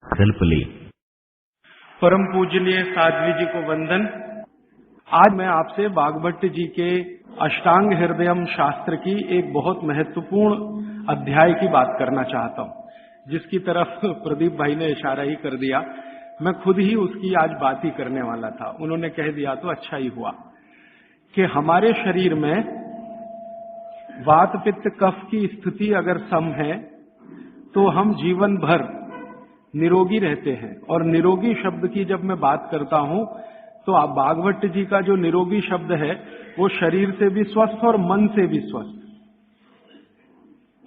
संकल्प ले। परम पूजनीय साध्वी जी को वंदन। आज मैं आपसे भागवत जी के अष्टांग हृदयम शास्त्र की एक बहुत महत्वपूर्ण अध्याय की बात करना चाहता हूं, जिसकी तरफ प्रदीप भाई ने इशारा ही कर दिया। मैं खुद ही उसकी आज बात ही करने वाला था, उन्होंने कह दिया तो अच्छा ही हुआ कि हमारे शरीर में वात पित्त कफ की स्थिति अगर सम है तो हम जीवन भर निरोगी रहते हैं। और निरोगी शब्द की जब मैं बात करता हूं तो आप भागवत जी का जो निरोगी शब्द है वो शरीर से भी स्वस्थ और मन से भी स्वस्थ।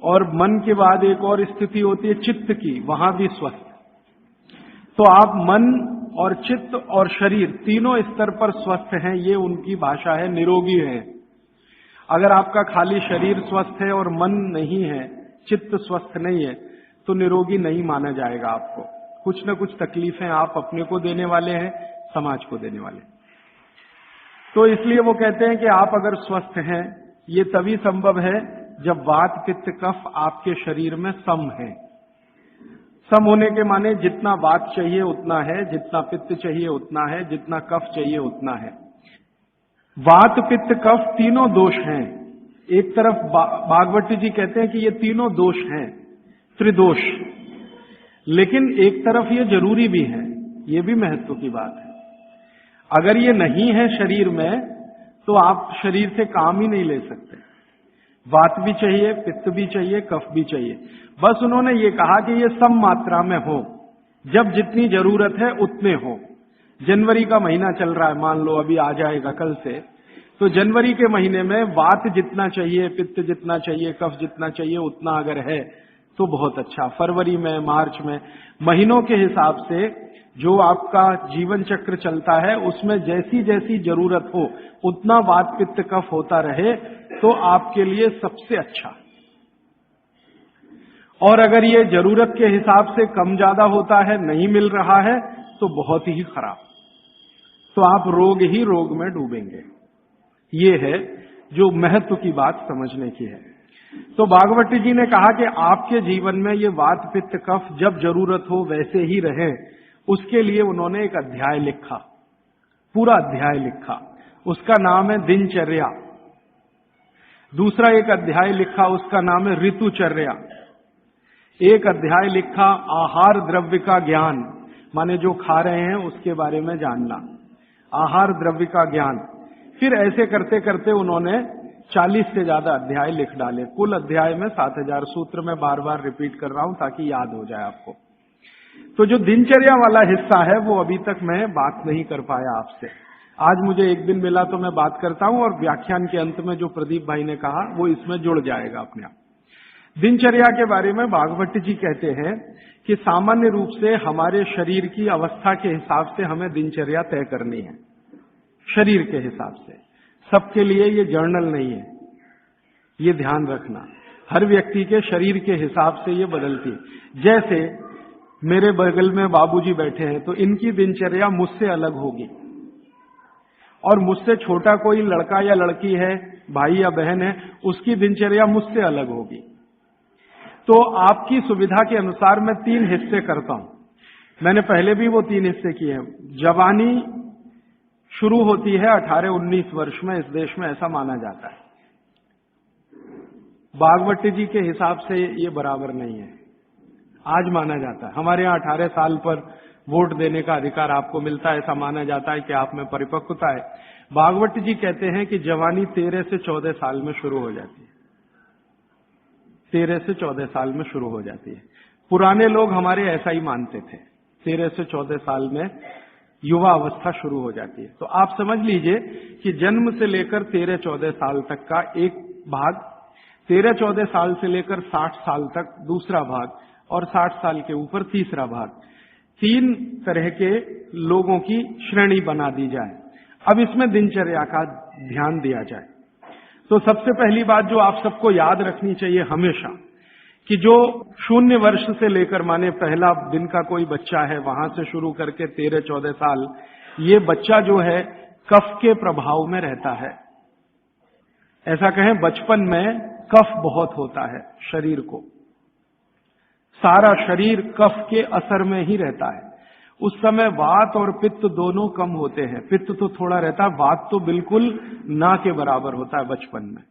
और मन के बाद एक और स्थिति होती है चित्त की, वहां भी स्वस्थ। तो आप मन और चित्त और शरीर तीनों स्तर पर स्वस्थ हैं, ये उनकी भाषा है, निरोगी है। अगर आपका खाली शरीर स्वस्थ है और मन नहीं है, चित्त स्वस्थ नहीं है, तो निरोगी नहीं माना जाएगा आपको। कुछ न कुछ तकलीफें आप अपने को देने वाले हैं, समाज को देने वाले। तो इसलिए वो कहते हैं कि आप अगर स्वस्थ हैं, ये तभी संभव है जब वात पित्त कफ आपके शरीर में सम है। सम होने के माने जितना वात चाहिए उतना है, जितना पित्त चाहिए उतना है, जितना कफ चाहिए उतना है। वात पित्त कफ तीनों दोष हैं। एक तरफ भागवत जी कहते हैं कि ये तीनों दोष हैं, त्रिदोष, लेकिन एक तरफ ये जरूरी भी है। ये भी महत्व की बात है। अगर ये नहीं है शरीर में तो आप शरीर से काम ही नहीं ले सकते। वात भी चाहिए, पित्त भी चाहिए, कफ भी चाहिए। बस उन्होंने ये कहा कि ये सम मात्रा में हो, जब जितनी जरूरत है उतने हो। जनवरी का महीना चल रहा है, मान लो अभी आ जाएगा कल से, तो जनवरी के महीने में वात जितना चाहिए, पित्त जितना चाहिए, कफ जितना चाहिए उतना अगर है तो बहुत अच्छा। फरवरी में, मार्च में, महीनों के हिसाब से जो आपका जीवन चक्र चलता है उसमें जैसी जैसी जरूरत हो उतना वात पित्त कफ होता रहे तो आपके लिए सबसे अच्छा। और अगर ये जरूरत के हिसाब से कम ज्यादा होता है, नहीं मिल रहा है, तो बहुत ही खराब, तो आप रोग ही रोग में डूबेंगे। ये है जो महत्व की बात समझने की है। तो भागवत जी ने कहा कि आपके जीवन में ये वात पित्त कफ जब जरूरत हो वैसे ही रहे, उसके लिए उन्होंने एक अध्याय लिखा, पूरा अध्याय लिखा। उसका नाम है दिनचर्या। दूसरा एक अध्याय लिखा, उसका नाम है ऋतुचर्या। एक अध्याय लिखा आहार द्रव्य का ज्ञान, माने जो खा रहे हैं उसके बारे में जानना, आहार द्रव्य का ज्ञान। फिर ऐसे करते करते उन्होंने 40 से ज्यादा अध्याय लिख डाले। कुल अध्याय में 7000 सूत्र में बार बार रिपीट कर रहा हूं ताकि याद हो जाए आपको। तो जो दिनचर्या वाला हिस्सा है वो अभी तक मैं बात नहीं कर पाया आपसे। आज मुझे एक दिन मिला तो मैं बात करता हूं, और व्याख्यान के अंत में जो प्रदीप भाई ने कहा वो इसमें जुड़ जाएगा अपने आप। दिनचर्या के बारे में भागवत जी कहते हैं कि सामान्य रूप से हमारे शरीर की अवस्था के हिसाब से हमें दिनचर्या तय करनी है, शरीर के हिसाब से। सबके लिए ये जर्नल नहीं है, ये ध्यान रखना। हर व्यक्ति के शरीर के हिसाब से ये बदलती है। जैसे मेरे बगल में बाबूजी बैठे हैं तो इनकी दिनचर्या मुझसे अलग होगी, और मुझसे छोटा कोई लड़का या लड़की है, भाई या बहन है, उसकी दिनचर्या मुझसे अलग होगी। तो आपकी सुविधा के अनुसार मैं 3 हिस्से करता हूं। मैंने पहले भी वो 3 हिस्से किए हैं। जवानी शुरू होती है 18-19 वर्ष में, इस देश में ऐसा माना जाता है। भागवत जी के हिसाब से ये बराबर नहीं है, आज माना जाता है। हमारे यहाँ 18 साल पर वोट देने का अधिकार आपको मिलता है, ऐसा माना जाता है कि आप में परिपक्वता है। भागवत जी कहते हैं कि जवानी 13 से 14 साल में शुरू हो जाती है। 13 से 14 साल में शुरू हो जाती है। पुराने लोग हमारे ऐसा ही मानते थे, 13 से 14 साल में युवा अवस्था शुरू हो जाती है। तो आप समझ लीजिए कि जन्म से लेकर 13-14 साल तक का एक भाग, 13-14 साल से लेकर 60 साल तक दूसरा भाग, और 60 साल के ऊपर तीसरा भाग। 3 तरह के लोगों की श्रेणी बना दी जाए। अब इसमें दिनचर्या का ध्यान दिया जाए तो सबसे पहली बात जो आप सबको याद रखनी चाहिए हमेशा, कि जो 0 वर्ष से लेकर, माने पहला दिन का कोई बच्चा है, वहां से शुरू करके 13-14 साल, ये बच्चा जो है कफ के प्रभाव में रहता है। ऐसा कहें बचपन में कफ बहुत होता है शरीर को। सारा शरीर कफ के असर में ही रहता है। उस समय वात और पित्त दोनों कम होते हैं। पित्त तो थोड़ा रहता है, वात तो बिल्कुल ना के बराबर होता है बचपन में।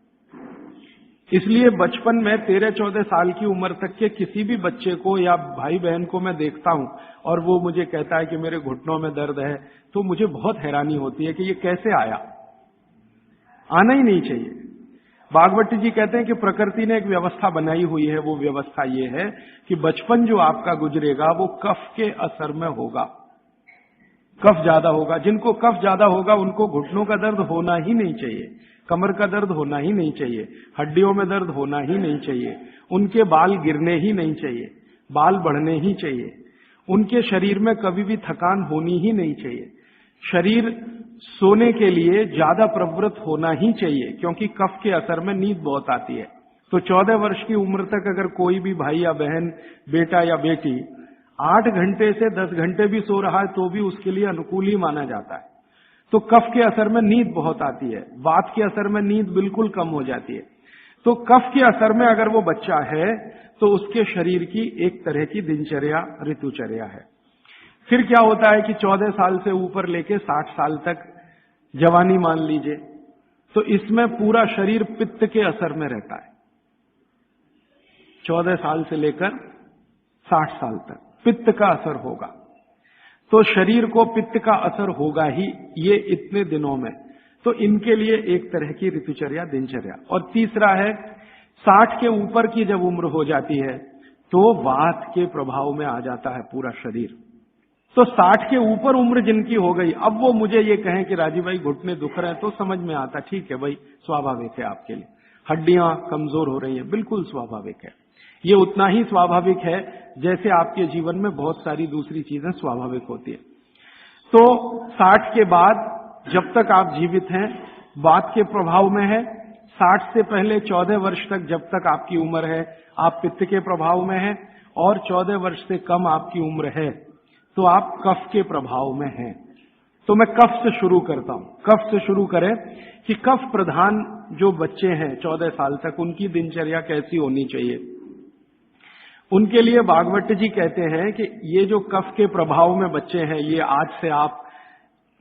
इसलिए बचपन में 13-14 साल की उम्र तक के किसी भी बच्चे को या भाई बहन को मैं देखता हूं और वो मुझे कहता है कि मेरे घुटनों में दर्द है, तो मुझे बहुत हैरानी होती है कि ये कैसे आया। आना ही नहीं चाहिए। भागवती जी कहते हैं कि प्रकृति ने एक व्यवस्था बनाई हुई है। वो व्यवस्था ये है कि बचपन जो आपका गुजरेगा वो कफ के असर में होगा। कफ ज्यादा होगा। जिनको कफ ज्यादा होगा उनको घुटनों का दर्द होना ही नहीं चाहिए, कमर का दर्द होना ही नहीं चाहिए, हड्डियों में दर्द होना ही नहीं चाहिए, उनके बाल गिरने ही नहीं चाहिए, बाल बढ़ने ही चाहिए, उनके शरीर में कभी भी थकान होनी ही नहीं चाहिए। शरीर सोने के लिए ज्यादा प्रवृत्त होना ही चाहिए, क्योंकि कफ के असर में नींद बहुत आती है। तो 14 वर्ष की उम्र तक अगर कोई भी भाई या बहन, बेटा या बेटी 8 घंटे से 10 घंटे भी सो रहा है तो भी उसके लिए अनुकूल ही माना जाता है। तो कफ के असर में नींद बहुत आती है, वात के असर में नींद बिल्कुल कम हो जाती है। तो कफ के असर में अगर वो बच्चा है तो उसके शरीर की एक तरह की दिनचर्या, ऋतुचर्या है। फिर क्या होता है कि 14 साल से ऊपर लेके 60 साल तक जवानी मान लीजिए, तो इसमें पूरा शरीर पित्त के असर में रहता है। 14 साल से लेकर 60 साल तक पित्त का असर होगा। तो शरीर को पित्त का असर होगा ही ये इतने दिनों में। तो इनके लिए एक तरह की ऋतुचर्या, दिनचर्या। और तीसरा है 60 के ऊपर की जब उम्र हो जाती है तो वात के प्रभाव में आ जाता है पूरा शरीर। तो 60 के ऊपर उम्र जिनकी हो गई, अब वो मुझे ये कहें कि राजीव भाई घुटने दुख रहे हैं, तो समझ में आता, ठीक है भाई, स्वाभाविक है आपके लिए, हड्डियां कमजोर हो रही हैं, बिल्कुल स्वाभाविक है। ये उतना ही स्वाभाविक है जैसे आपके जीवन में बहुत सारी दूसरी चीजें स्वाभाविक होती है। तो 60 के बाद जब तक आप जीवित हैं वात के प्रभाव में है। 60 से पहले 14 वर्ष तक जब तक आपकी उम्र है आप पित्त के प्रभाव में हैं, और 14 वर्ष से कम आपकी उम्र है तो आप कफ के प्रभाव में हैं। तो मैं कफ से शुरू करता हूं। कफ से शुरू करें कि कफ प्रधान जो बच्चे हैं 14 साल तक, उनकी दिनचर्या कैसी होनी चाहिए। उनके लिए भागवत जी कहते हैं कि ये जो कफ के प्रभाव में बच्चे हैं, ये आज से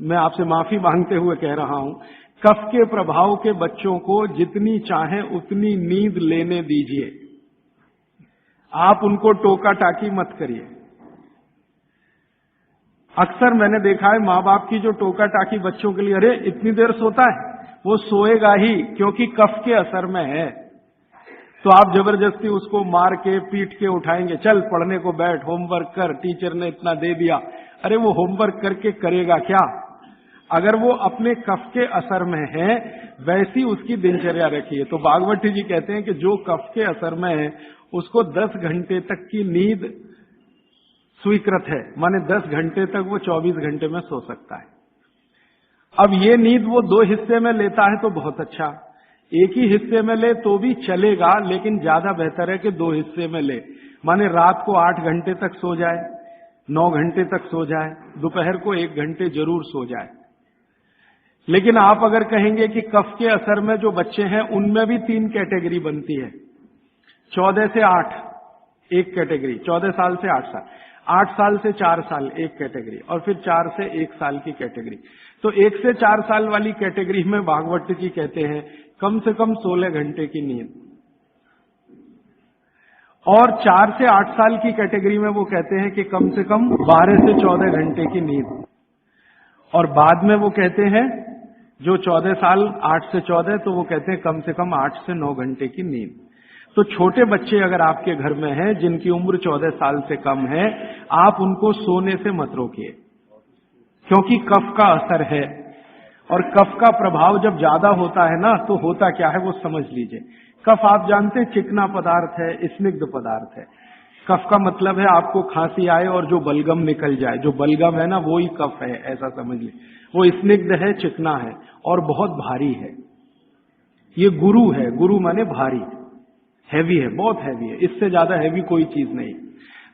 मैं आपसे माफी मांगते हुए कह रहा हूं, कफ के प्रभाव के बच्चों को जितनी चाहे उतनी नींद लेने दीजिए। आप उनको टोका टाकी मत करिए। अक्सर मैंने देखा है माँ बाप की जो टोका टाकी बच्चों के लिए, अरे इतनी देर सोता है, वो सोएगा ही क्योंकि कफ के असर में है। तो आप जबरदस्ती उसको मार के पीट के उठाएंगे, चल पढ़ने को बैठ, होमवर्क कर, टीचर ने इतना दे दिया। अरे वो होमवर्क करके करेगा क्या? अगर वो अपने कफ के असर में है वैसी उसकी दिनचर्या रखिए। तो भागवती जी कहते हैं कि जो कफ के असर में है उसको 10 घंटे तक की नींद स्वीकृत है, माने 10 घंटे तक वो 24 घंटे में सो सकता है। अब ये नींद वो 2 हिस्से में लेता है तो बहुत अच्छा, एक ही हिस्से में ले तो भी चलेगा, लेकिन ज्यादा बेहतर है कि 2 हिस्से में ले। माने रात को 8 घंटे तक सो जाए, 9 घंटे तक सो जाए, दोपहर को 1 घंटे जरूर सो जाए। लेकिन आप अगर कहेंगे कि कफ के असर में जो बच्चे हैं उनमें भी 3 कैटेगरी बनती है। 14 से 8 एक कैटेगरी, 14 साल से 8 साल, 8 साल से 4 साल एक कैटेगरी, और फिर 4 से 1 साल की कैटेगरी। तो 1 से 4 साल वाली कैटेगरी में भागवत जी कहते हैं कम से कम 16 घंटे की नींद, और 4 से 8 साल की कैटेगरी में वो कहते हैं कि कम से कम 12 से 14 घंटे की नींद, और बाद में वो कहते हैं जो 14 साल 8 से 14 तो वो कहते हैं कम से कम 8 से 9 घंटे की नींद। तो छोटे बच्चे अगर आपके घर में हैं जिनकी उम्र 14 साल से कम है, आप उनको सोने से मत रोकिए, क्योंकि कफ का असर है, और कफ का प्रभाव जब ज्यादा होता है ना तो होता क्या है वो समझ लीजिए। कफ आप जानते हैं चिकना पदार्थ है, स्निग्ध पदार्थ है। कफ का मतलब है आपको खांसी आए और जो बलगम निकल जाए, जो बलगम है ना वो ही कफ है, ऐसा समझ लीजिए। वो स्निग्ध है, चिकना है और बहुत भारी है। ये गुरु है, गुरु माने भारी, हैवी है, बहुत हैवी है, इससे ज्यादा हैवी कोई चीज नहीं।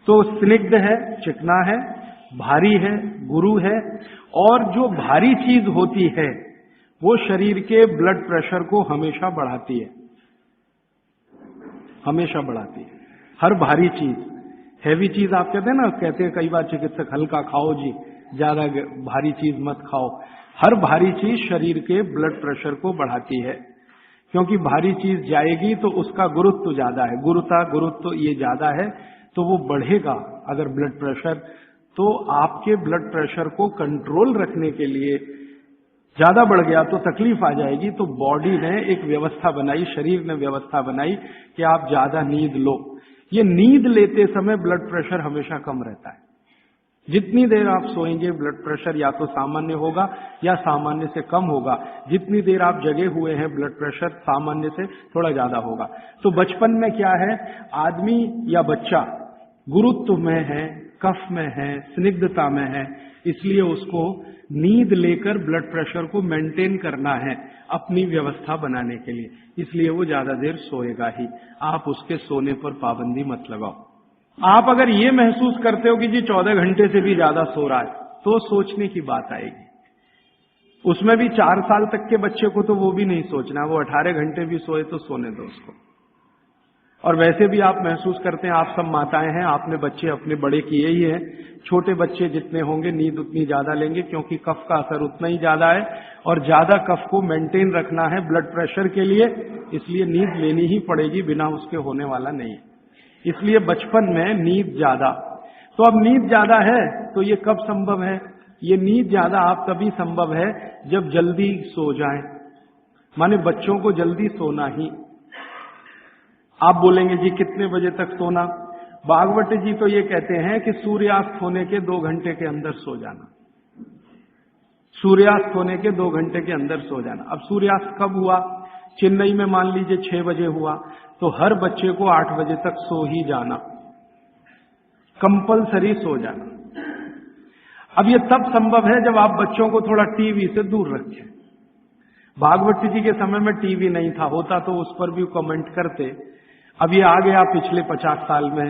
तो स्निग्ध है, चिकना है, भारी है, गुरु है, और जो भारी चीज होती है वो शरीर के ब्लड प्रेशर को हमेशा बढ़ाती है, हमेशा बढ़ाती है। हर भारी चीज हैवी चीज आप कहते हैं ना, कहते हैं कई बार चिकित्सक हल्का खाओ जी, ज्यादा भारी चीज मत खाओ। हर भारी चीज शरीर के ब्लड प्रेशर को बढ़ाती है, क्योंकि भारी चीज जाएगी तो उसका गुरुत्व ज्यादा है, गुरुत्व ये ज्यादा है तो वो बढ़ेगा। अगर ब्लड प्रेशर, तो आपके ब्लड प्रेशर को कंट्रोल रखने के लिए ज्यादा बढ़ गया तो तकलीफ आ जाएगी। तो बॉडी ने एक व्यवस्था बनाई, शरीर ने व्यवस्था बनाई कि आप ज्यादा नींद लो। ये नींद लेते समय ब्लड प्रेशर हमेशा कम रहता है। जितनी देर आप सोएंगे ब्लड प्रेशर या तो सामान्य होगा या सामान्य से कम होगा। जितनी देर आप जगे हुए हैं ब्लड प्रेशर सामान्य से थोड़ा ज्यादा होगा। तो बचपन में क्या है, आदमी या बच्चा गुरुत्व में है, कफ में है, स्निग्धता में है, इसलिए उसको नींद लेकर ब्लड प्रेशर को मेंटेन करना है अपनी व्यवस्था बनाने के लिए, इसलिए वो ज्यादा देर सोएगा ही। आप उसके सोने पर पाबंदी मत लगाओ। आप अगर ये महसूस करते हो कि जी 14 घंटे से भी ज्यादा सो रहा है, तो सोचने की बात आएगी। उसमें भी 4 साल तक के बच्चे को तो वो भी नहीं सोचना, वो 18 घंटे भी सोए तो सोने दो उसको। और वैसे भी आप महसूस करते हैं, आप सब माताएं हैं, आपने बच्चे अपने बड़े किए ही हैं, छोटे बच्चे जितने होंगे नींद उतनी ज्यादा लेंगे, क्योंकि कफ का असर उतना ही ज्यादा है और ज्यादा कफ को मेंटेन रखना है ब्लड प्रेशर के लिए, इसलिए नींद लेनी ही पड़ेगी, बिना उसके होने वाला नहीं है। इसलिए बचपन में नींद ज्यादा। तो अब नींद ज्यादा है तो ये कब संभव है? ये नींद ज्यादा आप तभी संभव है जब जल्दी सो जाएं, माने बच्चों को जल्दी सोना ही। आप बोलेंगे जी कितने बजे तक सोना? भागवत जी तो ये कहते हैं कि सूर्यास्त होने के 2 घंटे के अंदर सो जाना, सूर्यास्त होने के 2 घंटे के अंदर सो जाना। अब सूर्यास्त कब हुआ? चेन्नई में मान लीजिए 6 बजे हुआ, तो हर बच्चे को 8 बजे तक सो ही जाना, कंपलसरी सो जाना। अब ये तब संभव है जब आप बच्चों को थोड़ा टीवी से दूर रखें। भागवत जी के समय में टीवी नहीं था, होता तो उस पर भी कमेंट करते। अब ये आ गया पिछले 50 साल में,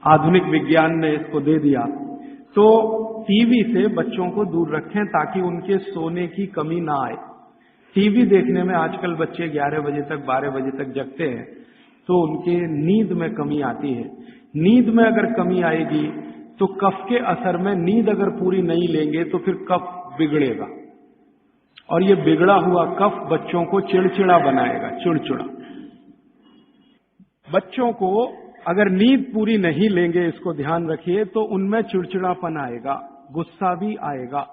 आधुनिक विज्ञान ने इसको दे दिया। तो टीवी से बच्चों को दूर रखें ताकि उनके सोने की कमी ना आए। टीवी देखने में आजकल बच्चे 11 बजे तक 12 बजे तक जगते हैं, तो उनके नींद में कमी आती है। नींद में अगर कमी आएगी तो कफ के असर में नींद अगर पूरी नहीं लेंगे तो फिर कफ बिगड़ेगा, और ये बिगड़ा हुआ कफ बच्चों को चिड़चिड़ा बनाएगा, चिड़चिड़ा। बच्चों को अगर नींद पूरी नहीं लेंगे, इसको ध्यान रखिए, तो उनमें चिड़चिड़ापन आएगा, गुस्सा भी आएगा।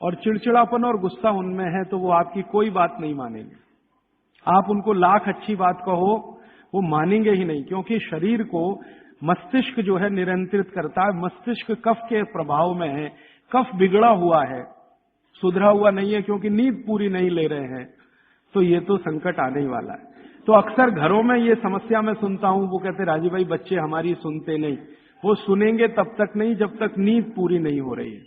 और चिड़चिड़ापन और गुस्सा उनमें है तो वो आपकी कोई बात नहीं मानेंगे। आप उनको लाख अच्छी बात कहो, वो मानेंगे ही नहीं, क्योंकि शरीर को मस्तिष्क जो है नियंत्रित करता है। मस्तिष्क कफ के प्रभाव में है, कफ बिगड़ा हुआ है, सुधरा हुआ नहीं है, क्योंकि नींद पूरी नहीं ले रहे हैं, तो ये तो संकट आने ही वाला है। तो अक्सर घरों में ये समस्या मैं सुनता हूं, वो कहते राजीव भाई बच्चे हमारी सुनते नहीं। वो सुनेंगे तब तक नहीं जब तक नींद पूरी नहीं हो रही है।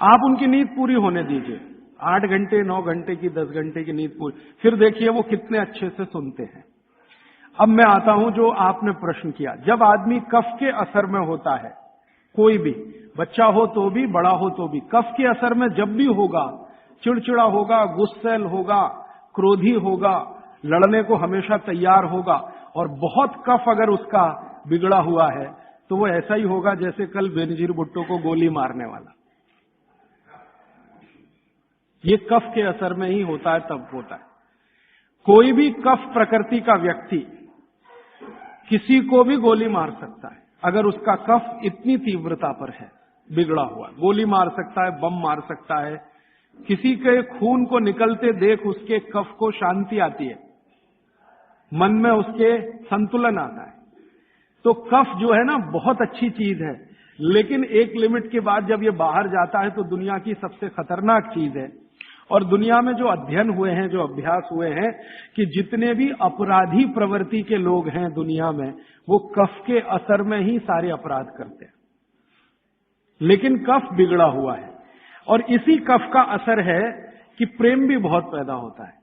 आप उनकी नींद पूरी होने दीजिए, 8 घंटे 9 घंटे की 10 घंटे की नींद पूरी, फिर देखिए वो कितने अच्छे से सुनते हैं। अब मैं आता हूं जो आपने प्रश्न किया, जब आदमी कफ के असर में होता है, कोई भी बच्चा हो तो भी बड़ा हो तो भी, कफ के असर में जब भी होगा, चिड़चिड़ा होगा, गुस्सैल होगा, क्रोधी होगा, लड़ने को हमेशा तैयार होगा, और बहुत कफ अगर उसका बिगड़ा हुआ है तो वो ऐसा ही होगा जैसे कल बेनजीर भुट्टो को गोली मारने वाला। ये कफ के असर में ही होता है, तब होता है। कोई भी कफ प्रकृति का व्यक्ति किसी को भी गोली मार सकता है, अगर उसका कफ इतनी तीव्रता पर है, बिगड़ा हुआ, गोली मार सकता है, बम मार सकता है। किसी के खून को निकलते देख उसके कफ को शांति आती है, मन में उसके संतुलन आता है। तो कफ जो है ना बहुत अच्छी चीज है, लेकिन एक लिमिट के बाद जब ये बाहर जाता है तो दुनिया की सबसे खतरनाक चीज है। और दुनिया में जो अध्ययन हुए हैं, जो अभ्यास हुए हैं, कि जितने भी अपराधी प्रवृत्ति के लोग हैं दुनिया में, वो कफ के असर में ही सारे अपराध करते हैं। लेकिन कफ बिगड़ा हुआ है, और इसी कफ का असर है कि प्रेम भी बहुत पैदा होता है,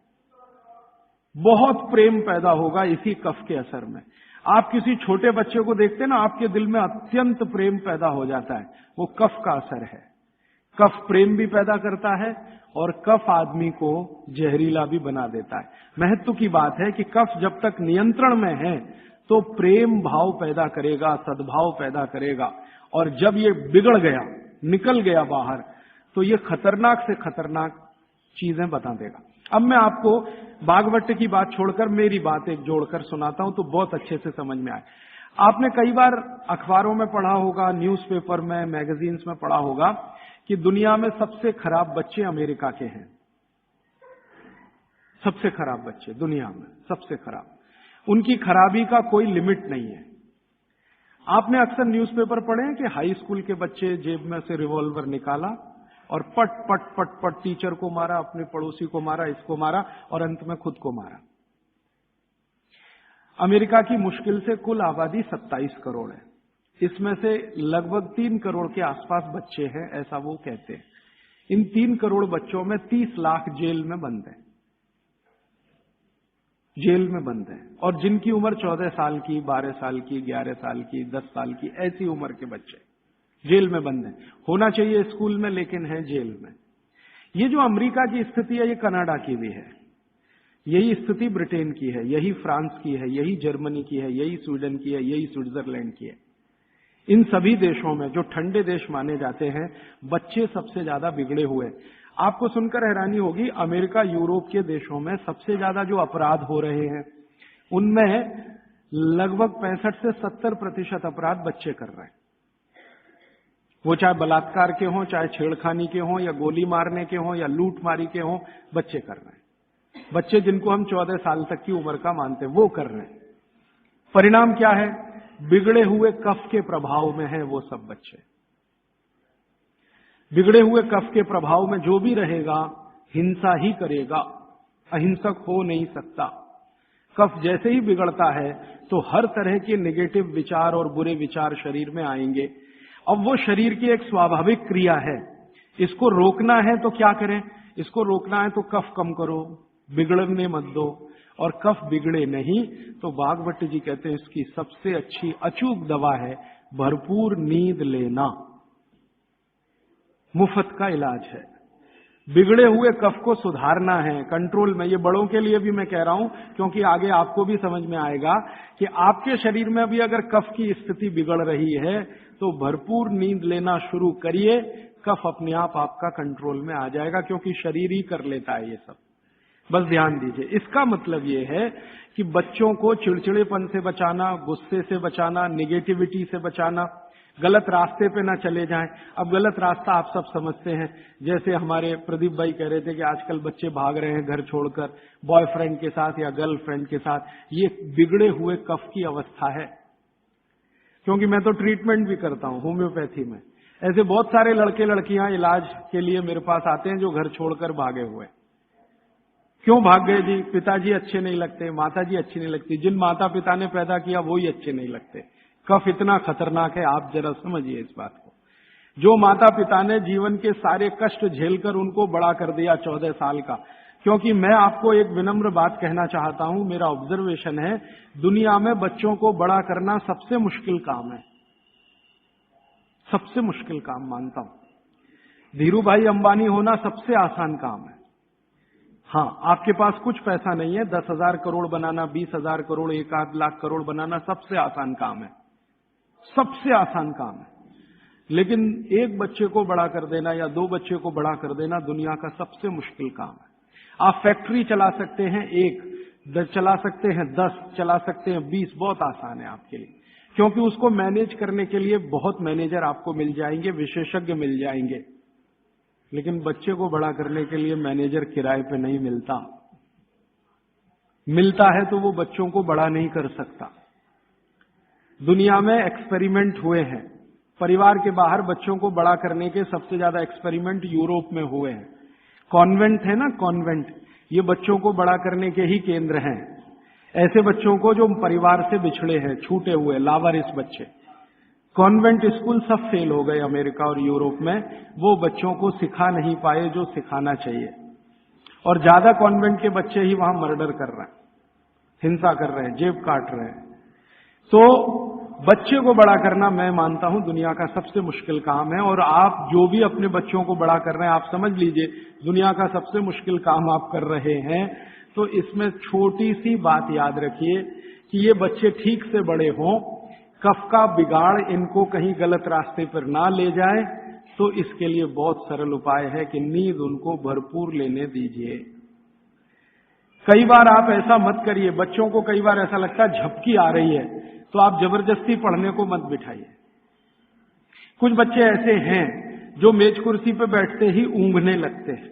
बहुत प्रेम पैदा होगा इसी कफ के असर में। आप किसी छोटे बच्चे को देखते हैं ना, आपके दिल में अत्यंत प्रेम पैदा हो जाता है, वो कफ का असर है। कफ प्रेम भी पैदा करता है और कफ आदमी को जहरीला भी बना देता है। महत्व की बात है कि कफ जब तक नियंत्रण में है तो प्रेम भाव पैदा करेगा, सद्भाव पैदा करेगा। और जब ये बिगड़ गया, निकल गया बाहर, तो ये खतरनाक से खतरनाक चीजें बता देगा। अब मैं आपको भागवत की बात छोड़कर मेरी बात एक जोड़कर सुनाता हूं, तो बहुत अच्छे से समझ में आए। आपने कई बार अखबारों में पढ़ा होगा, न्यूज़पेपर में, मैगजीन्स में पढ़ा होगा कि दुनिया में सबसे खराब बच्चे अमेरिका के हैं। सबसे खराब बच्चे दुनिया में, सबसे खराब। उनकी खराबी का कोई लिमिट नहीं है। आपने अक्सर न्यूज़पेपर पढ़े हैं कि हाई स्कूल के बच्चे जेब में से रिवॉल्वर निकाला और पट पट पट पट टीचर को मारा, अपने पड़ोसी को मारा, इसको मारा और अंत में खुद को मारा। अमेरिका की मुश्किल से कुल आबादी 27 करोड़ है। इसमें से लगभग 3 करोड़ के आसपास बच्चे हैं, ऐसा वो कहते हैं। इन 3 करोड़ बच्चों में 30 लाख जेल में बंद हैं, जेल में बंद हैं। और जिनकी उम्र 14 साल की, 12 साल की, 11 साल की, 10 साल की, ऐसी उम्र के बच्चे जेल में बंद हैं। होना चाहिए स्कूल में, लेकिन है जेल में। ये जो अमेरिका की स्थिति है, ये कनाडा की भी है, यही स्थिति ब्रिटेन की है, यही फ्रांस की है, यही जर्मनी की है, यही स्वीडन की है, यही स्विट्जरलैंड की है। इन सभी देशों में, जो ठंडे देश माने जाते हैं, बच्चे सबसे ज्यादा बिगड़े हुए। आपको सुनकर हैरानी होगी, अमेरिका, यूरोप के देशों में सबसे ज्यादा जो अपराध हो रहे हैं, उनमें लगभग 65 से 70% अपराध बच्चे कर रहे हैं। वो चाहे बलात्कार के हों, चाहे छेड़खानी के हों, या गोली मारने के हों, या लूट मारी के हों, बच्चे कर रहे हैं। बच्चे जिनको हम 14 साल तक की उम्र का मानते हैं, वो कर रहे हैं। परिणाम क्या है? बिगड़े हुए कफ के प्रभाव में है वो सब बच्चे। बिगड़े हुए कफ के प्रभाव में जो भी रहेगा, हिंसा ही करेगा, अहिंसक हो नहीं सकता। कफ जैसे ही बिगड़ता है तो हर तरह के नेगेटिव विचार और बुरे विचार शरीर में आएंगे। अब वो शरीर की एक स्वाभाविक क्रिया है, इसको रोकना है तो क्या करें? इसको रोकना है तो कफ कम करो, बिगड़ने मत दो। और कफ बिगड़े नहीं तो भागवत जी कहते हैं इसकी सबसे अच्छी अचूक दवा है भरपूर नींद लेना। मुफ्त का इलाज है। बिगड़े हुए कफ को सुधारना है, कंट्रोल में। ये बड़ों के लिए भी मैं कह रहा हूं, क्योंकि आगे आपको भी समझ में आएगा कि आपके शरीर में भी अगर कफ की स्थिति बिगड़ रही है तो भरपूर नींद लेना शुरू करिए, कफ अपने आप आपका कंट्रोल में आ जाएगा, क्योंकि शरीर ही कर लेता है ये सब। बस ध्यान दीजिए। इसका मतलब ये है कि बच्चों को चिड़चिड़ेपन से बचाना, गुस्से से बचाना, निगेटिविटी से बचाना, गलत रास्ते पे ना चले जाएं। अब गलत रास्ता आप सब समझते हैं, जैसे हमारे प्रदीप भाई कह रहे थे कि आजकल बच्चे भाग रहे हैं घर छोड़कर बॉयफ्रेंड के साथ या गर्लफ्रेंड के साथ। ये बिगड़े हुए कफ की अवस्था है। क्योंकि मैं तो ट्रीटमेंट भी करता हूं होम्योपैथी में। ऐसे बहुत सारे लड़के लड़कियां इलाज के लिए मेरे पास आते हैं जो घर छोड़कर भागे हुए। क्यों भाग गए जी? पिताजी अच्छे नहीं लगते, माताजी अच्छी नहीं लगती। जिन माता पिता ने पैदा किया वो ही अच्छे नहीं लगते। कफ इतना खतरनाक है, आप जरा समझिए इस बात को। जो माता पिता ने जीवन के सारे कष्ट झेलकर उनको बड़ा कर दिया 14 साल का। क्योंकि मैं आपको एक विनम्र बात कहना चाहता हूं, मेरा ऑब्जर्वेशन है, दुनिया में बच्चों को बड़ा करना सबसे मुश्किल काम है, सबसे मुश्किल काम मानता हूं। धीरू भाई अंबानी होना सबसे आसान काम है। हाँ, आपके पास कुछ पैसा नहीं है, 10,000 करोड़ बनाना, 20,000 करोड़, 1 लाख करोड़ बनाना सबसे आसान काम है, सबसे आसान काम है। लेकिन एक बच्चे को बड़ा कर देना या 2 बच्चे को बड़ा कर देना दुनिया का सबसे मुश्किल काम है। आप फैक्ट्री चला सकते हैं, 1 चला सकते हैं, 10 चला सकते हैं, 20, बहुत आसान है आपके लिए, क्योंकि उसको मैनेज करने के लिए बहुत मैनेजर आपको मिल जाएंगे, विशेषज्ञ मिल जाएंगे। लेकिन बच्चे को बड़ा करने के लिए मैनेजर किराए पे नहीं मिलता। मिलता है तो वो बच्चों को बड़ा नहीं कर सकता। दुनिया में एक्सपेरिमेंट हुए हैं, परिवार के बाहर बच्चों को बड़ा करने के सबसे ज्यादा एक्सपेरिमेंट यूरोप में हुए हैं। कॉन्वेंट है ना, कॉन्वेंट, ये बच्चों को बड़ा करने के ही केंद्र हैं। ऐसे बच्चों को जो परिवार से बिछड़े हैं, छूटे हुए, लावारिस बच्चे। कॉन्वेंट स्कूल सब फेल हो गए अमेरिका और यूरोप में। वो बच्चों को सिखा नहीं पाए जो सिखाना चाहिए। और ज्यादा कॉन्वेंट के बच्चे ही वहां मर्डर कर रहे हैं, हिंसा कर रहे हैं, जेब काट रहे हैं। तो बच्चे को बड़ा करना मैं मानता हूं दुनिया का सबसे मुश्किल काम है। और आप जो भी अपने बच्चों को बड़ा कर रहे हैं, आप समझ लीजिए दुनिया का सबसे मुश्किल काम आप कर रहे हैं। तो इसमें छोटी सी बात याद रखिए कि ये बच्चे ठीक से बड़े हों, कफ का बिगाड़ इनको कहीं गलत रास्ते पर ना ले जाए, तो इसके लिए बहुत सरल उपाय है कि नींद उनको भरपूर लेने दीजिए। कई बार आप ऐसा मत करिए, बच्चों को कई बार ऐसा लगता है झपकी आ रही है, तो आप जबरदस्ती पढ़ने को मत बिठाइए। कुछ बच्चे ऐसे हैं जो मेज कुर्सी पे बैठते ही ऊँघने लगते हैं,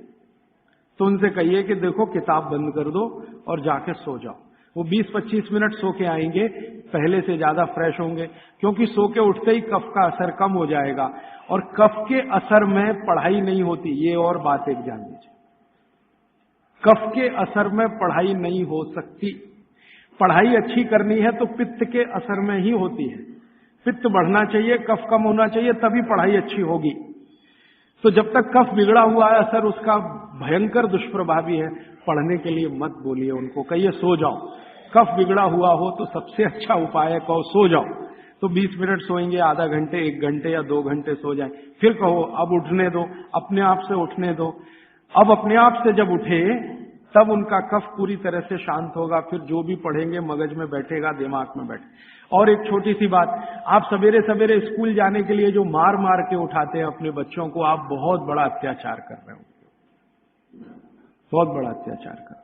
तो उनसे कहिए कि देखो किताब बंद कर दो और जाके सो जाओ। वो 20-25 मिनट सो के आएंगे, पहले से ज्यादा फ्रेश होंगे, क्योंकि सो के उठते ही कफ का असर कम हो जाएगा। और कफ के असर में पढ़ाई नहीं होती, ये और बात एक जान लीजिए। कफ के असर में पढ़ाई नहीं हो सकती। पढ़ाई अच्छी करनी है तो पित्त के असर में ही होती है। पित्त बढ़ना चाहिए, कफ कम होना चाहिए, तभी पढ़ाई अच्छी होगी। तो जब तक कफ बिगड़ा हुआ है, असर उसका भयंकर दुष्प्रभावी है। पढ़ने के लिए मत बोलिए उनको, कहिए सो जाओ। कफ बिगड़ा हुआ हो तो सबसे अच्छा उपाय है कहो सो जाओ। तो 20 मिनट सोएंगे, आधा घंटे, 1 घंटे या 2 घंटे सो जाए, फिर कहो अब उठने दो, अपने आप से उठने दो। अब अपने आप से जब उठे तब उनका कफ पूरी तरह से शांत होगा, फिर जो भी पढ़ेंगे मगज में बैठेगा, दिमाग में बैठे। और एक छोटी सी बात, आप सवेरे सवेरे स्कूल जाने के लिए जो मार मार के उठाते हैं अपने बच्चों को, आप बहुत बड़ा अत्याचार कर रहे हो, बहुत बड़ा अत्याचार कर।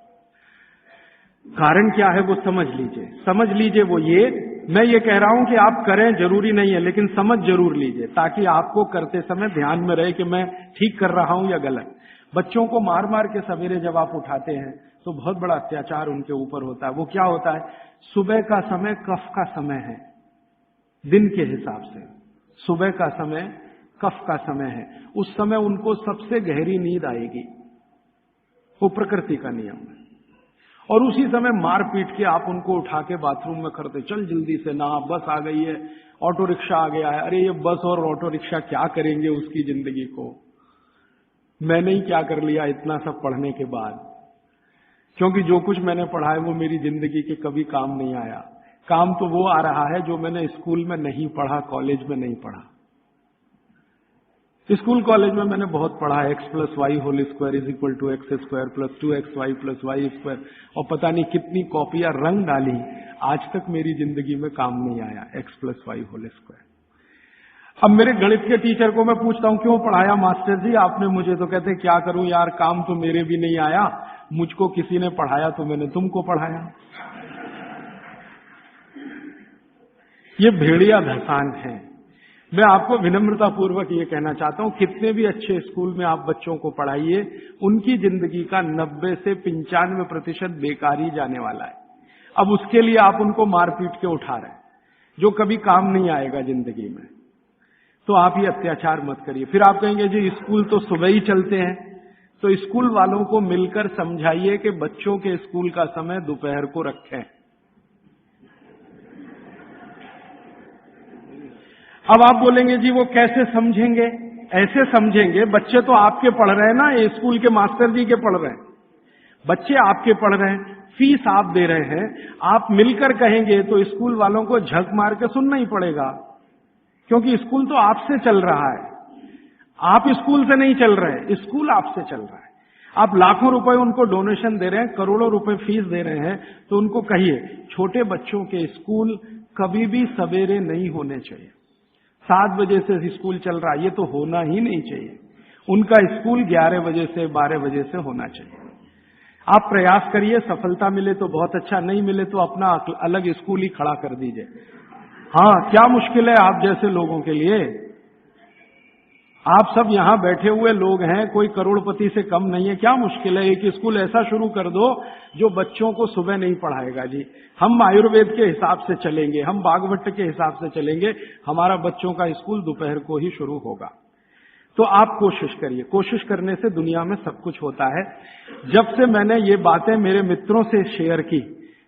कारण क्या है वो समझ लीजिए, समझ लीजिए। वो ये, मैं ये कह रहा हूं कि आप करें जरूरी नहीं है, लेकिन समझ जरूर लीजिए, ताकि आपको करते समय ध्यान में रहे कि मैं ठीक कर रहा हूं या गलत। बच्चों को मार मार के सवेरे जब आप उठाते हैं तो बहुत बड़ा अत्याचार उनके ऊपर होता है। वो क्या होता है, सुबह का समय कफ का समय है, दिन के हिसाब से सुबह का समय कफ का समय है। उस समय उनको सबसे गहरी नींद आएगी, वो प्रकृति का नियम है। और उसी समय मार पीट के आप उनको उठा के बाथरूम में करते, चल जल्दी से नहा, बस आ गई है, ऑटो रिक्शा आ गया है। अरे ये बस और ऑटो रिक्शा क्या करेंगे उसकी जिंदगी को। मैंने ही क्या कर लिया इतना सब पढ़ने के बाद, क्योंकि जो कुछ मैंने पढ़ा है वो मेरी जिंदगी के कभी काम नहीं आया। काम तो वो आ रहा है जो मैंने स्कूल में नहीं पढ़ा, कॉलेज में नहीं पढ़ा। स्कूल कॉलेज में मैंने बहुत पढ़ा, x+y² = x² + 2xy + y², और पता नहीं कितनी कॉपियां रंग डाली, आज तक मेरी जिंदगी में काम नहीं आया x+y²। अब मेरे गणित के टीचर को मैं पूछता हूं क्यों पढ़ाया मास्टर जी आपने मुझे, तो कहते क्या करूं यार, काम तो मेरे भी नहीं आया, मुझको किसी ने पढ़ाया तो मैंने तुमको पढ़ाया। ये भेड़िया धसान है। मैं आपको विनम्रता पूर्वक ये कहना चाहता हूं, कितने भी अच्छे स्कूल में आप बच्चों को पढ़ाइए, उनकी जिंदगी का 90 से 95% बेकार ही जाने वाला है। अब उसके लिए आप उनको मार पीट के उठा रहे हैं, जो कभी काम नहीं आएगा जिंदगी में। तो आप ये अत्याचार मत करिए। फिर आप कहेंगे जी स्कूल तो सुबह ही चलते हैं, तो स्कूल वालों को मिलकर समझाइए कि बच्चों के स्कूल का समय दोपहर को रखें। अब आप बोलेंगे जी वो कैसे समझेंगे, ऐसे समझेंगे, बच्चे तो आपके पढ़ रहे हैं ना, ये स्कूल के मास्टर जी के पढ़ रहे हैं, बच्चे आपके पढ़ रहे हैं, फीस आप दे रहे हैं। आप मिलकर कहेंगे तो स्कूल वालों को झक मार के सुनना ही पड़ेगा, क्योंकि स्कूल तो आपसे चल रहा है, आप स्कूल से नहीं चल रहे, स्कूल आपसे चल रहा है। आप लाखों रुपए उनको डोनेशन दे रहे हैं, करोड़ों रुपए फीस दे रहे हैं, तो उनको कहिए छोटे बच्चों के स्कूल कभी भी सवेरे नहीं होने चाहिए। 7 बजे से स्कूल चल रहा है, ये तो होना ही नहीं चाहिए। उनका स्कूल 11 बजे से 12 बजे से होना चाहिए। आप प्रयास करिए, सफलता मिले तो बहुत अच्छा, नहीं मिले तो अपना अलग स्कूल ही खड़ा कर दीजिए। हाँ, क्या मुश्किल है आप जैसे लोगों के लिए। आप सब यहां बैठे हुए लोग हैं, कोई करोड़पति से कम नहीं है, क्या मुश्किल है। एक स्कूल ऐसा शुरू कर दो जो बच्चों को सुबह नहीं पढ़ाएगा जी। हम आयुर्वेद के हिसाब से चलेंगे, हम बागवट के हिसाब से चलेंगे, हमारा बच्चों का स्कूल दोपहर को ही शुरू होगा। तो आप कोशिश करिए, कोशिश करने से दुनिया में सब कुछ होता है। जब से मैंने ये बातें मेरे मित्रों से शेयर की,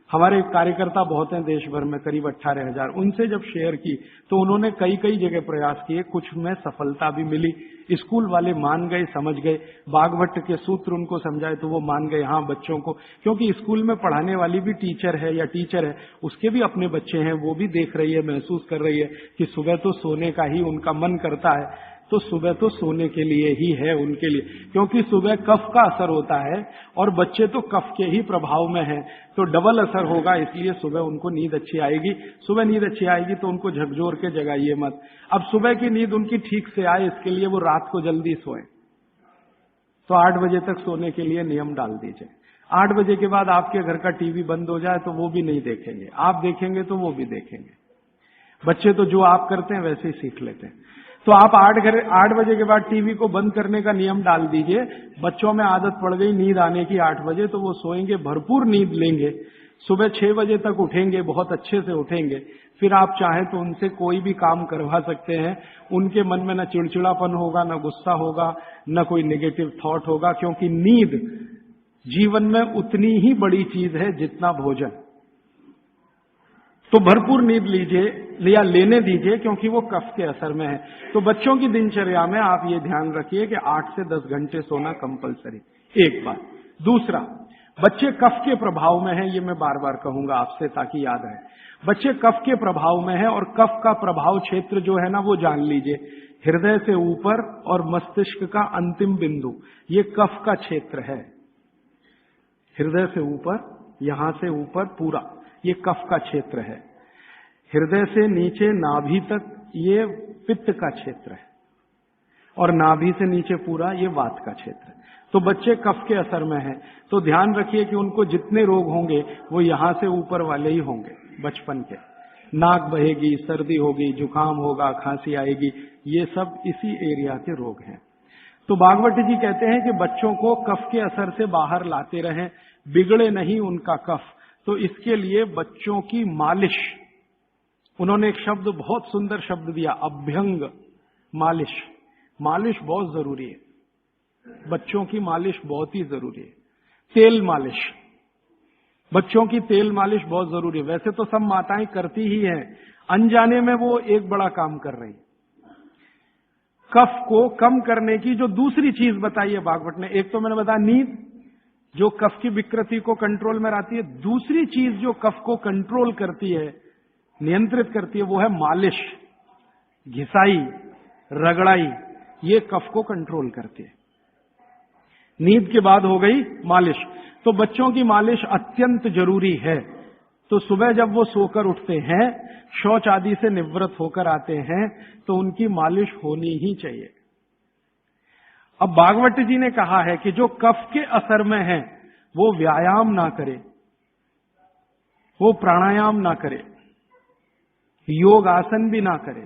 हमारे कार्यकर्ता बहुत हैं देश भर में, करीब 18,000, उनसे जब शेयर की तो उन्होंने कई कई जगह प्रयास किए, कुछ में सफलता भी मिली। स्कूल वाले मान गए, समझ गए, बागवट के सूत्र उनको समझाए तो वो मान गए। हाँ, बच्चों को, क्योंकि स्कूल में पढ़ाने वाली भी टीचर है या टीचर है, उसके भी अपने बच्चे हैं, वो भी देख रही है, महसूस कर रही है कि सुबह तो सोने का ही उनका मन करता है, तो सुबह तो सोने के लिए ही है उनके लिए, क्योंकि सुबह कफ का असर होता है और बच्चे तो कफ के ही प्रभाव में हैं, तो डबल असर होगा, इसलिए सुबह उनको नींद अच्छी आएगी। सुबह नींद अच्छी आएगी तो उनको झकझोर के जगाइए मत। अब सुबह की नींद उनकी ठीक से आए, इसके लिए वो रात को जल्दी सोए, तो 8 बजे तक सोने के लिए नियम डाल दीजिए। 8 बजे के बाद आपके घर का टीवी बंद हो जाए तो वो भी नहीं देखेंगे, आप देखेंगे तो वो भी देखेंगे। बच्चे तो जो आप करते हैं वैसे ही सीख लेते हैं। तो आप 8 बजे के बाद टीवी को बंद करने का नियम डाल दीजिए। बच्चों में आदत पड़ गई नींद आने की 8 बजे, तो वो सोएंगे, भरपूर नींद लेंगे, सुबह 6 बजे तक उठेंगे, बहुत अच्छे से उठेंगे। फिर आप चाहें तो उनसे कोई भी काम करवा सकते हैं, उनके मन में न चिड़चिड़ापन होगा, न गुस्सा होगा, न कोई नेगेटिव थॉट होगा, क्योंकि नींद जीवन में उतनी ही बड़ी चीज है जितना भोजन। तो भरपूर नींद लीजिए या लेने दीजिए, क्योंकि वो कफ के असर में है। तो बच्चों की दिनचर्या में आप ये ध्यान रखिए कि 8 से 10 घंटे सोना कंपलसरी, एक बात। दूसरा, बच्चे कफ के प्रभाव में हैं, ये मैं बार बार कहूंगा आपसे ताकि याद रहे। बच्चे कफ के प्रभाव में हैं और कफ का प्रभाव क्षेत्र जो है ना वो जान लीजिए, हृदय से ऊपर और मस्तिष्क का अंतिम बिंदु, ये कफ का क्षेत्र है। हृदय से ऊपर, यहां से ऊपर पूरा ये कफ का क्षेत्र है। हृदय से नीचे नाभि तक ये पित्त का क्षेत्र है और नाभि से नीचे पूरा ये वात का क्षेत्र है। तो बच्चे कफ के असर में हैं, तो ध्यान रखिए कि उनको जितने रोग होंगे वो यहां से ऊपर वाले ही होंगे बचपन के। नाक बहेगी, सर्दी होगी, जुकाम होगा, खांसी आएगी, ये सब इसी एरिया के रोग हैं। तो भागवत जी कहते हैं कि बच्चों को कफ के असर से बाहर लाते रहें, बिगड़े नहीं उनका कफ। तो इसके लिए बच्चों की मालिश, उन्होंने एक शब्द, बहुत सुंदर शब्द दिया, अभ्यंग मालिश। मालिश बहुत जरूरी है, बच्चों की मालिश बहुत ही जरूरी है। तेल मालिश, बच्चों की तेल मालिश बहुत जरूरी है। वैसे तो सब माताएं करती ही हैं, अनजाने में वो एक बड़ा काम कर रही। कफ को कम करने की जो दूसरी चीज बताई है भागवत ने, एक तो मैंने बताया नींद जो कफ की विकृति को कंट्रोल में लाती है, दूसरी चीज जो कफ को कंट्रोल करती है, नियंत्रित करती है, वो है मालिश, घिसाई, रगड़ाई, ये कफ को कंट्रोल करती है। नींद के बाद हो गई मालिश। तो बच्चों की मालिश अत्यंत जरूरी है। तो सुबह जब वो सोकर उठते हैं, शौच आदि से निवृत्त होकर आते हैं, तो उनकी मालिश होनी ही चाहिए। अब भागवत जी ने कहा है कि जो कफ के असर में है वो व्यायाम ना करे, वो प्राणायाम ना करे, योग आसन भी ना करे।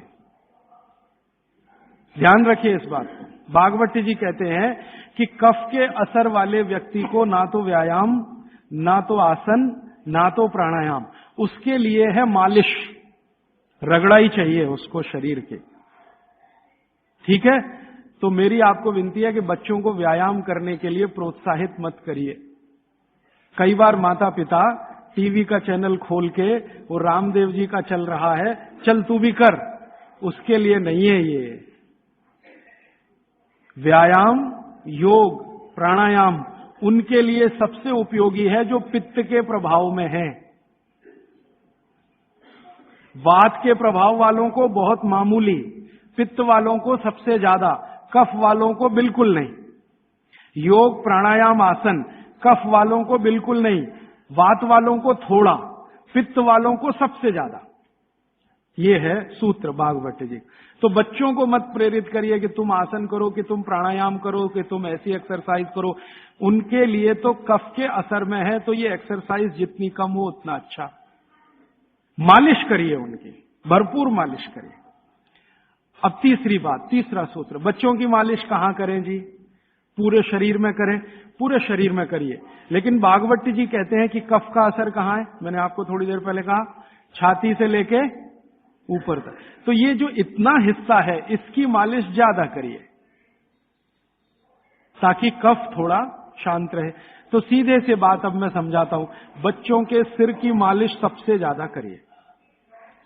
ध्यान रखिए इस बात को। भागवत जी कहते हैं कि कफ के असर वाले व्यक्ति को ना तो व्यायाम, ना तो आसन, ना तो प्राणायाम, उसके लिए है मालिश, रगड़ाई चाहिए उसको शरीर के। ठीक है, तो मेरी आपको विनती है कि बच्चों को व्यायाम करने के लिए प्रोत्साहित मत करिए। कई बार माता पिता टीवी का चैनल खोल के वो रामदेव जी का चल रहा है, चल तू भी कर, उसके लिए नहीं है ये। व्यायाम, योग, प्राणायाम उनके लिए सबसे उपयोगी है जो पित्त के प्रभाव में है। वात के प्रभाव वालों को बहुत मामूली, पित्त वालों को सबसे ज्यादा, कफ वालों को बिल्कुल नहीं। योग, प्राणायाम, आसन कफ वालों को बिल्कुल नहीं, वात वालों को थोड़ा, पित्त वालों को सबसे ज्यादा। ये है सूत्र भागवत जी। तो बच्चों को मत प्रेरित करिए कि तुम आसन करो, कि तुम प्राणायाम करो, कि तुम ऐसी एक्सरसाइज करो। उनके लिए तो कफ के असर में है, तो ये एक्सरसाइज जितनी कम हो उतना अच्छा। मालिश करिए उनकी, भरपूर मालिश करिए। अब तीसरी बात, तीसरा सूत्र, बच्चों की मालिश कहां करें जी? पूरे शरीर में करें, पूरे शरीर में करिए। लेकिन भागवत जी कहते हैं कि कफ का असर कहां है? मैंने आपको थोड़ी देर पहले कहा, छाती से लेके ऊपर तक। तो ये जो इतना हिस्सा है इसकी मालिश ज्यादा करिए ताकि कफ थोड़ा शांत रहे। तो सीधे से बात अब मैं समझाता हूं, बच्चों के सिर की मालिश सबसे ज्यादा करिए।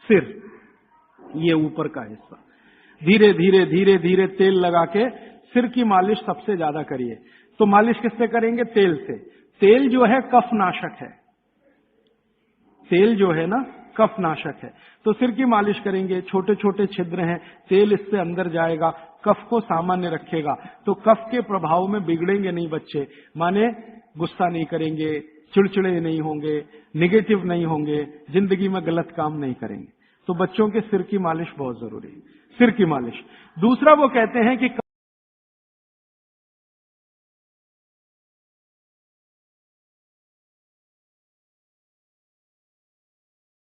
सिर, ये ऊपर का हिस्सा, धीरे धीरे धीरे धीरे तेल लगा के सिर की मालिश सबसे ज्यादा करिए। तो मालिश किससे करेंगे? तेल से। तेल जो है कफ नाशक है, तेल जो है ना कफ नाशक है। तो सिर की मालिश करेंगे, छोटे छोटे छिद्र हैं, तेल इससे अंदर जाएगा, कफ को सामान्य रखेगा। तो कफ के प्रभाव में बिगड़ेंगे नहीं बच्चे, माने गुस्सा नहीं करेंगे, चिड़चिड़े नहीं होंगे, निगेटिव नहीं होंगे, जिंदगी में गलत काम नहीं करेंगे। तो बच्चों के सिर की मालिश बहुत जरूरी है, सिर की मालिश। दूसरा वो कहते हैं कि